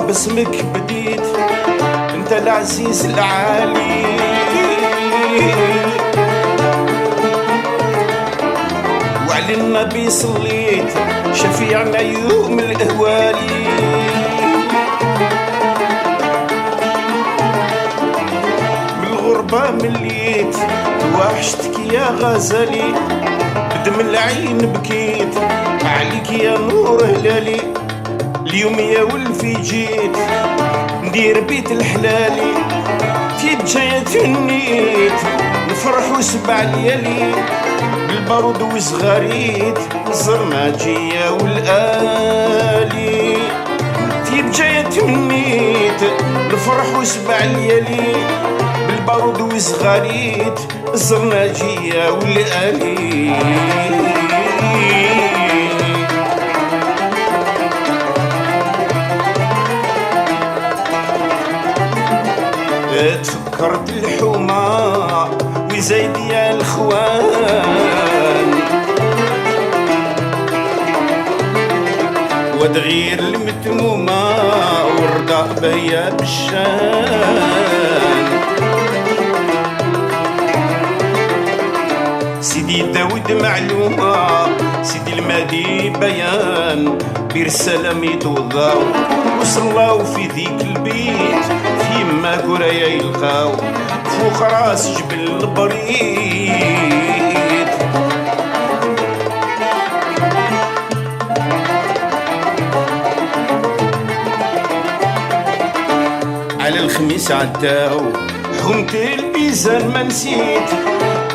باسمك بديت انت العزيز العالي، وعلى النبي صليت شفيعنا يوم الاهوالي. بالغربة مليت توحشتك يا غزالي، بدم العين بكيت عليك يا نور هلالي. اليوم يا ولفي جيت ندير بيت الحلالي، تيت جاية تهنيت نفرح وسبع ليالي. بالبرود وصغاريت زرماجية والآلي، تيت جاية تهنيت نفرح وسبع ليالي. بالبرود وصغاريت الزرناجية والآلي. تفكرت الحومة وزايد يا الخوان، وتغير المتمومة ورضا بيا بالشان. سيدي داود معلومة سيدي المهدي بيان، برسالة ميتوضاو وصلاو في ذيك البيت فيما كرايا يلقاو فوق راس جبل البريد. على الخميس عداو حمت الميزان ما نسيت،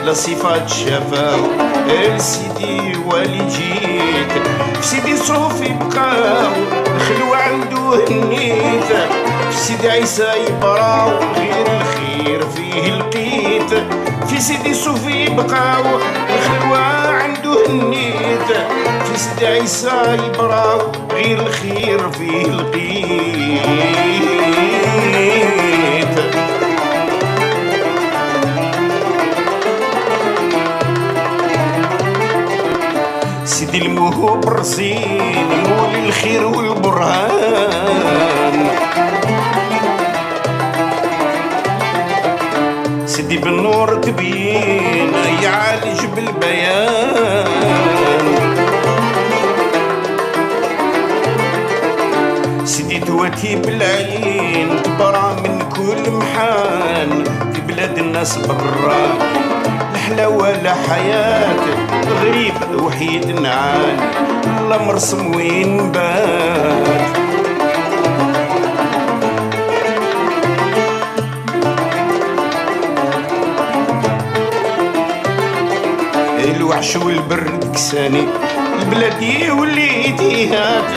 لا صفات شفاو لسيدي والي جيت. في سيدي صوفي بقاو الخلوة عنده هنيت، في سيدي عيسى يبراو غير الخير فيه لقيت. في سيدي صوفي بقاو الخلوة عنده هنيت، في سيدي عيسى يبراو غير الخير فيه لقيت. سيدي الموهوب رصين مول الخير والبرهان، سيدي بالنور تبين يعالج بالبيان. سيدي تواتي بالعين تبرى من كل محان، في بلاد الناس برا الحلاوة لا حياة، غريب وحيد نعاني الله مرسم وين بات. الوحش والبرد كساني البلادي وليتي هات،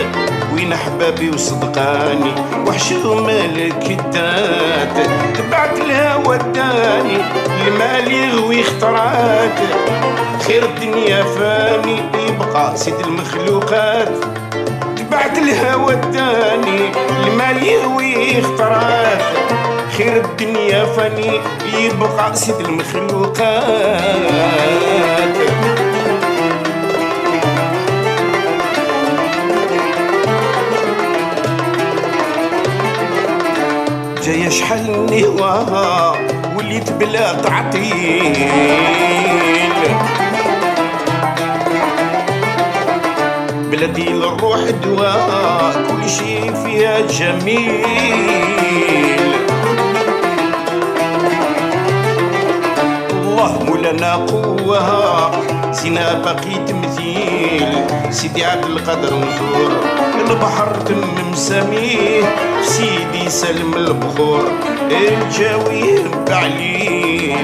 وين احبابي وصدقاني وحشو مالك الدات. تبعت الهوى الداني المالي غوي اخترات، خير الدنيا فاني يبقى سيد المخلوقات. تبعت الهوى الداني المالي غوي اخترات، خير الدنيا فاني يبقى سيد المخلوقات. جاي شحال النهوة وليت بلا تعطيل، بلادي للروح دواء كل شي فيها جميل. الله مولانا قوة زينا باقي تمثيل، سيدي عبد القادر نزور البحر تم مساميه، سيدي سلم البخور الجاوي يهب عليه.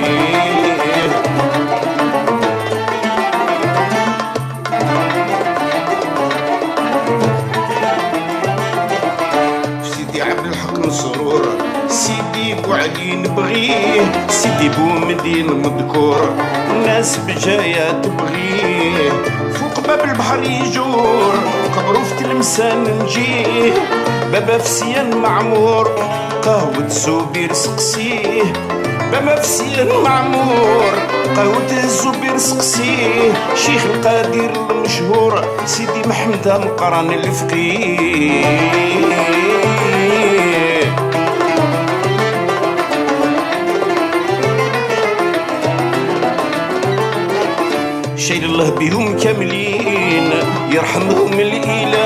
سيدي عبد الحق مسرور سيدي بوعلي نبغيه، سيدي بومدين مذكور الناس بجاية تبغيه. فوق باب البحر يجور قبرو في تلمسان نجيه، بابا في سيان معمور قهوة الزبير سقسيه. بابا في سيان معمور قهوة الزبير سقسيه، شيخ القادر المشهور سيدي محمد مقران الفقيه. الله بهم كاملين يرحمهم الإله.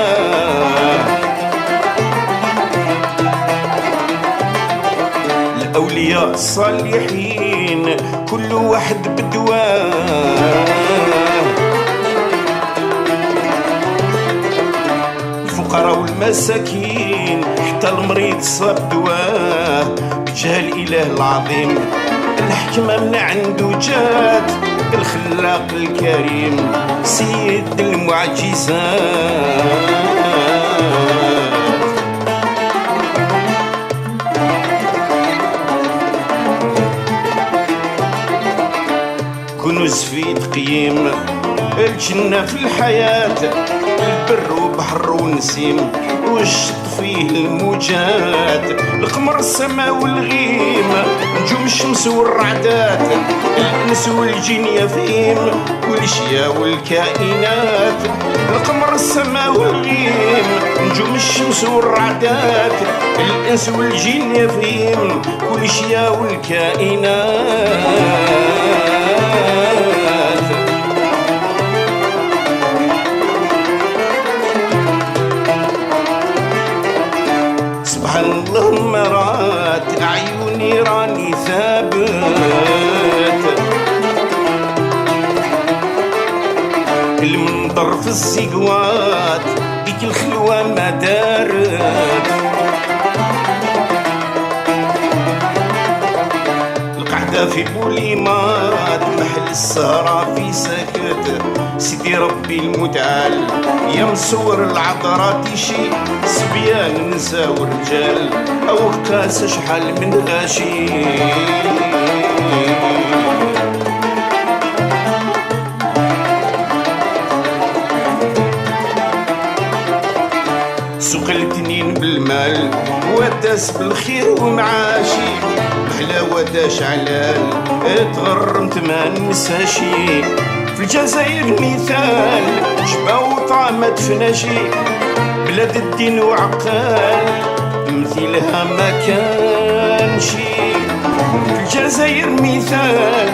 الأولياء الصالحين كل واحد بدواه، الفقراء والمساكين حتى المريض صاب دواه. بجاه الإله العظيم الحكمة من عنده جات، الخلاق الكريم سيد المعجزات. كنوز في تقييم الجنة في الحياة، البر وبحر ونسيم والشط فيه الموجات، القمر السماء والغيم نجوم الشمس والرعدات، الانس والجن يفيم والاشياء والكائنات. القمر السماء والغيم نجوم الشمس والرعدات، الانس والجن يفيم والاشياء والكائنات. سبحان الله مرات عيوني راني ثابت، المنظر في الزقوات ديك الخلوة ما دارت، القعدة في بوليمات محل السهرة في سكت. سيدي ربي المتعال يا مصور العذرات شي صبيان نساء ورجال او قاس شحال من غاشي. سوق التنين بالمال وداس بالخير ومعاشي، محلاوة داش علال اتغرمت ما نساشي. في الجزائر مثال جبا وطعمت فناشي، بلاد الدين وعقال مثيلها ما كانشي. في الجزائر مثال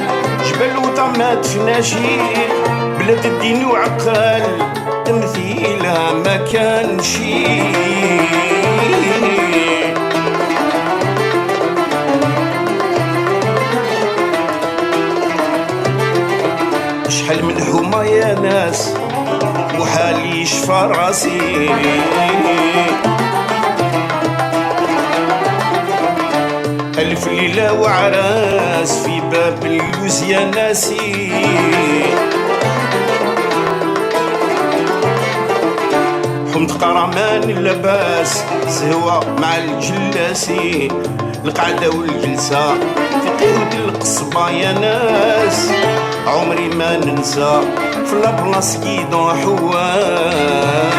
جبل وطعمت فناشي، بلاد الدين وعقال تمثيلها ما كانشي. شحال من حومة يا ناس وحالي يشفى راسي، ألف ليلة وعراس في باب اللوز يا ناسي. حمد قرمان اللباس سهوة مع الجلاسي، القعدة والجلسة في قهوة القصبة يا ناس. عمري ما ننسى في لابلاص كيدون حواس،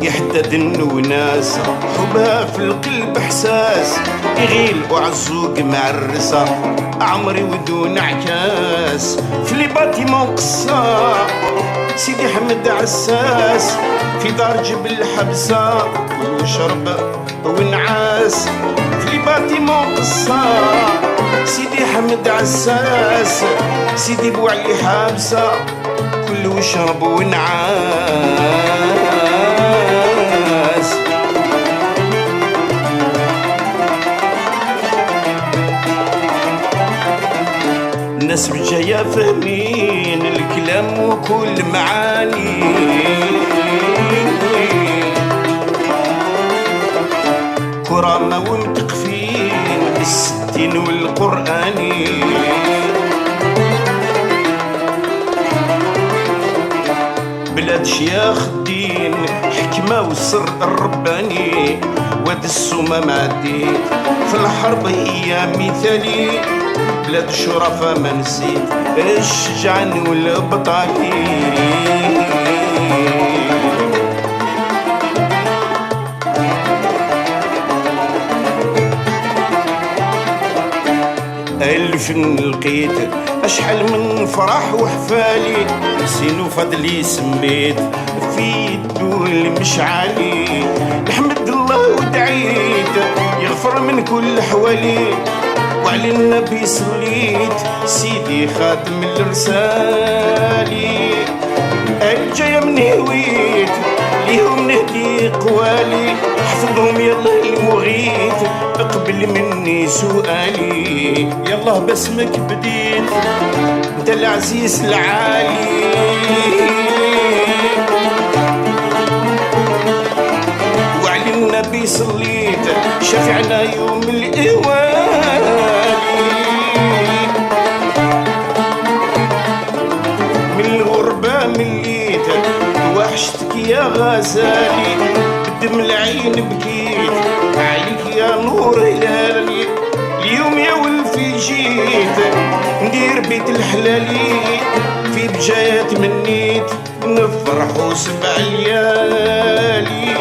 يحدد الناس حبها في القلب احساس، يغيل وعزوق مع الرسا عمري ودون عكاس. في لي باتيمون قصار سيدي حمد عساس، في دار جبل حبسة وشرب ونعاس. في لي باتيمون قصار سيدي حمد عساس، سيدي بوعلي حابسة كل وشرب ونعاس. الناس بجاية فاهمين الكلام وكل معاني، كرامة ومتقفين بالستين والقرآني. بلاد شياخ الدين حكمة والسر الرباني، واد السومة معدي في الحرب هي مثالي. بلاد الشرفاء ما نسيت الشجعان والبطالي. الفن لقيت اشحال من فرح وحفالي، نسينو فضلي سميت في الدول مشعالي. نحمد الله ودعيت يغفر من كل حوالي، وعلى النبي صليت سيدي خاتم الرسالي. الجاية من هويت ليهم نهدي قوالي، حفظهم يلا المغيث اقبل مني سؤالي. يلا باسمك بديت انت العزيز العالي، وعلى النبي صليت شفعنا يوم الإوالي. من الغربة مليت توحشتك يا غزالي، بدم العين بكيت عليك يا نور هلالي. اليوم يا ولفي جيت ندير بيت الحلالي، في بجاية تمنيت نفرحو 7 ليالي،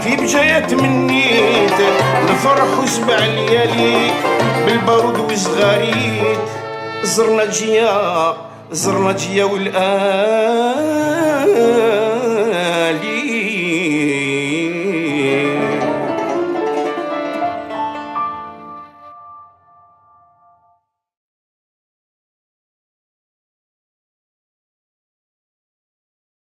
في بجاية تمنيت نفرحو 7 ليالي. بالبارود وزغاريت زرنا جيا والآن